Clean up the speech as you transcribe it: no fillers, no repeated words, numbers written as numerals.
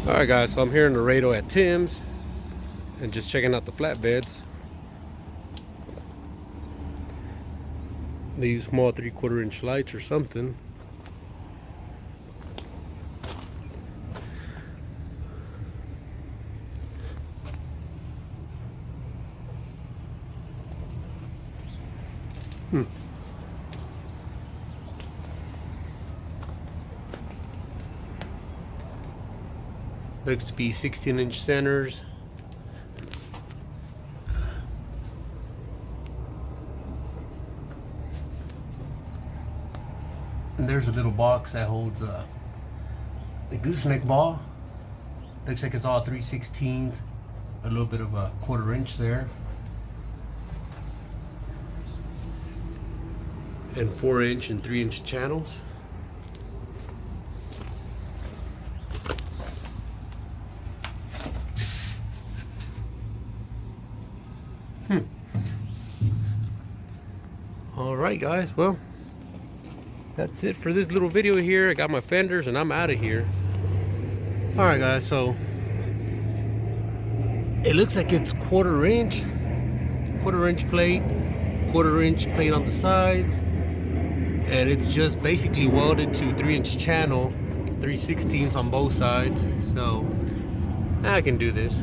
Alright guys, so I'm here in Laredo at Tim's and just checking out the flatbeds. They use small 3/4 inch lights or something. Looks to be 16-inch centers. And there's a little box that holds the gooseneck ball. Looks like it's all 3/16, a little bit of a 1/4 inch there. And 4-inch and 3-inch channels. Alright guys, well, that's it for this little video here. I got my fenders and I'm out of here. Alright guys, so it looks like it's 1/4 inch. 1/4 inch plate, 1/4 inch plate on the sides. And it's just basically welded to 3-inch channel, 3/16 on both sides. So I can do this.